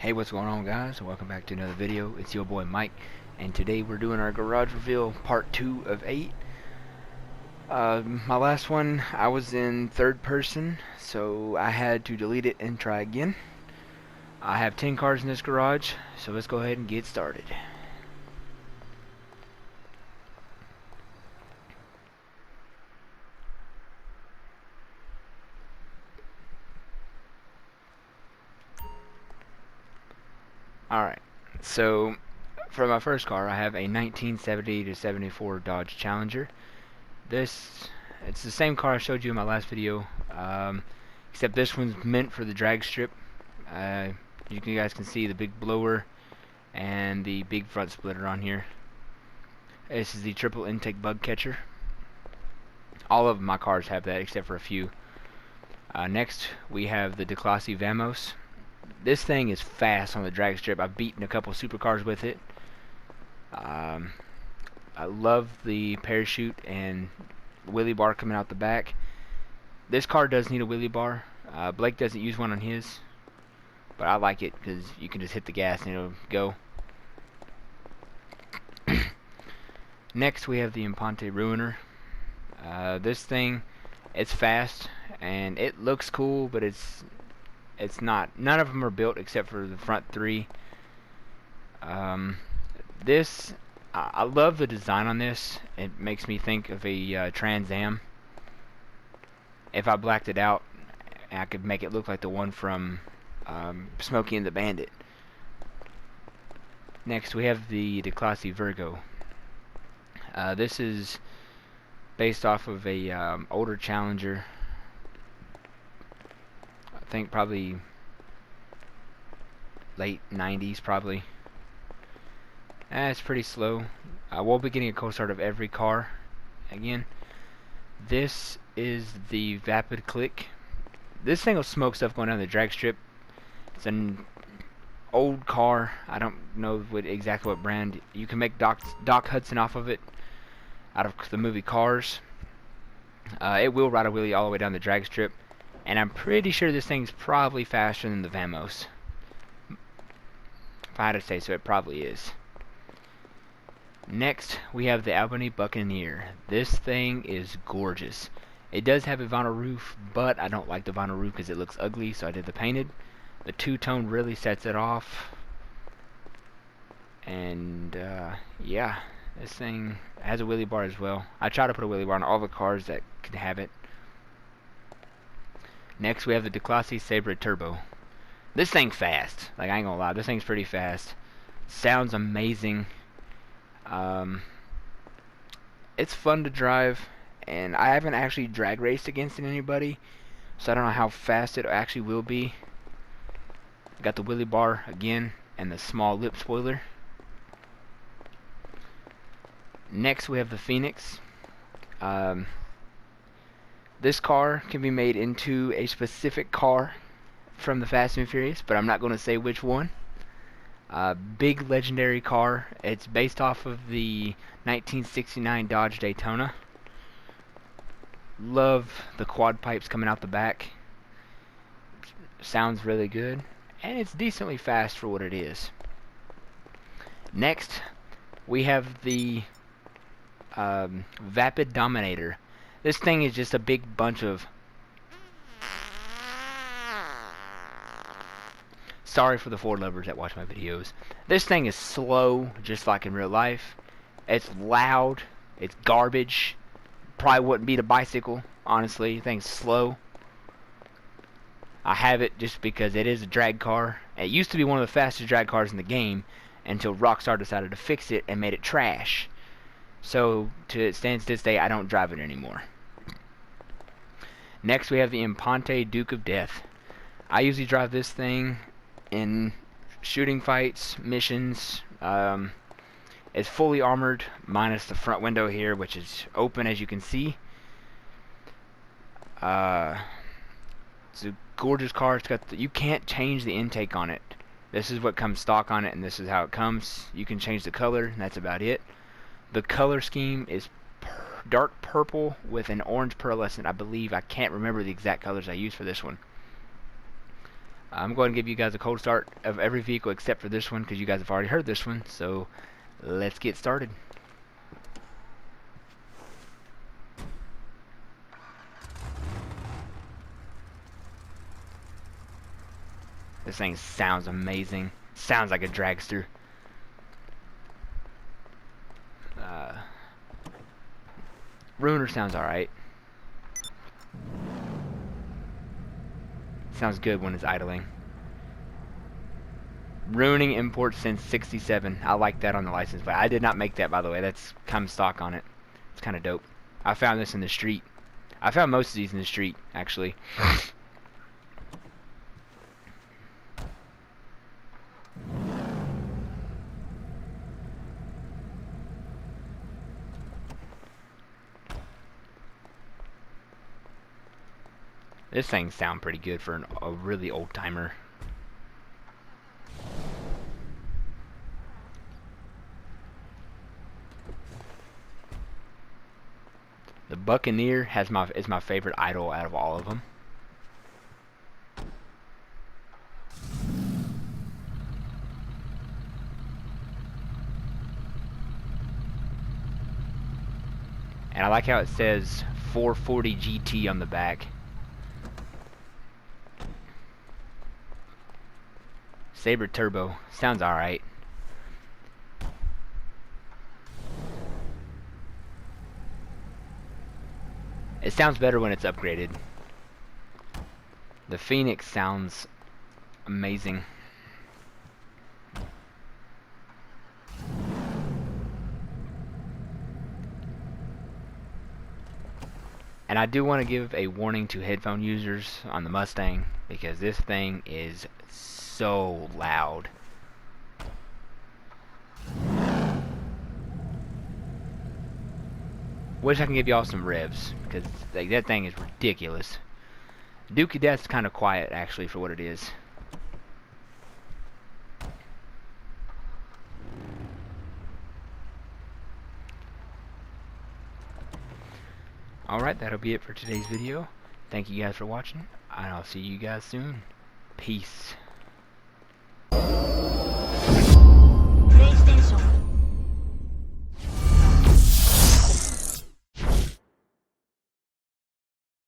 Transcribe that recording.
Hey, what's going on, guys? Welcome back to another video. It's your boy Mike, and today we're doing our garage reveal part 2 of 8. My last one, I was in third person, so I had to delete it and try again. I have 10 cars in this garage, so let's go ahead and get started. Alright, so for my first car, I have a 1970 to 74 Dodge Challenger. It's the same car I showed you in my last video, except this one's meant for the drag strip. You guys can see the big blower and the big front splitter on here. This is the triple intake bug catcher. All of my cars have that except for a few. Next we have the DeClasse Vamos. This thing is fast on the drag strip. I've beaten a couple supercars with it. I love the parachute and wheelie bar coming out the back. This car does need a wheelie bar. Blake doesn't use one on his, but I like it because you can just hit the gas and it'll go. Next we have the Impante Ruiner. This thing, it's fast and it looks cool, but it's not. None of them are built except for the front three. I love the design on this. It makes me think of a Trans Am. If I blacked it out, I could make it look like the one from Smokey and the Bandit. Next we have the DeClasse Virgo. This is based off of a older Challenger. I think probably late 90s probably. It's pretty slow. We'll be getting a co-start of every car again. This is the Vapid Click. This thing will smoke stuff going down the drag strip. It's an old car. I don't know exactly what brand. You can make Doc Hudson off of it, out of the movie Cars. It will ride a wheelie all the way down the drag strip, and I'm pretty sure this thing's probably faster than the Vamos. If I had to say so, it probably is. Next, we have the Albany Buccaneer. This thing is gorgeous. It does have a vinyl roof, but I don't like the vinyl roof because it looks ugly, so I did the painted. The two-tone really sets it off. And, yeah, this thing has a wheelie bar as well. I try to put a wheelie bar on all the cars that can have it. Next, we have the DeClasse Sabre Turbo. This thing's fast. Like, I ain't gonna lie, this thing's pretty fast. Sounds amazing. It's fun to drive, and I haven't actually drag raced against anybody, so I don't know how fast it actually will be. Got the wheelie bar again and the small lip spoiler. Next we have the Phoenix. This car can be made into a specific car from the Fast and Furious, but I'm not going to say which one. Big legendary car. It's based off of the 1969 Dodge Daytona. Love the quad pipes coming out the back. Sounds really good, and it's decently fast for what it is. Next we have the Vapid Dominator. This thing is just a big bunch of... Sorry for the Ford lovers that watch my videos. This thing is slow, just like in real life. It's loud. It's garbage. Probably wouldn't beat a bicycle, honestly. The thing's slow. I have it just because it is a drag car. It used to be one of the fastest drag cars in the game until Rockstar decided to fix it and made it trash. So, to it stands to this day, I don't drive it anymore. Next, we have the Impante Duke of Death. I usually drive this thing in shooting fights, missions. It's fully armored, minus the front window here, which is open, as you can see. It's a gorgeous car. It's got you can't change the intake on it. This is what comes stock on it, and this is how it comes. You can change the color, and that's about it. The color scheme is dark purple with an orange pearlescent, I believe. I can't remember the exact colors I used for this one. I'm going to give you guys a cold start of every vehicle except for this one, because you guys have already heard this one. So let's get started. This thing sounds amazing. Sounds like a dragster. Ruiner sounds alright. Sounds good when it's idling. Ruining import since 67. I like that on the license plate. I did not make that, by the way. That's comes stock on it. It's kind of dope. I found this in the street. I found most of these in the street, actually. This thing sounds pretty good for a really old timer. The Buccaneer is my favorite idle out of all of them. And I like how it says 440 GT on the back. Sabre Turbo sounds alright. It sounds better when it's upgraded. The Phoenix sounds amazing. And I do want to give a warning to headphone users on the Mustang, because this thing is so loud. Wish I can give y'all some revs, because like, that thing is ridiculous. Duke Cadet's kind of quiet, actually, for what it is. Alright, that'll be it for today's video. Thank you guys for watching, and I'll see you guys soon. Peace.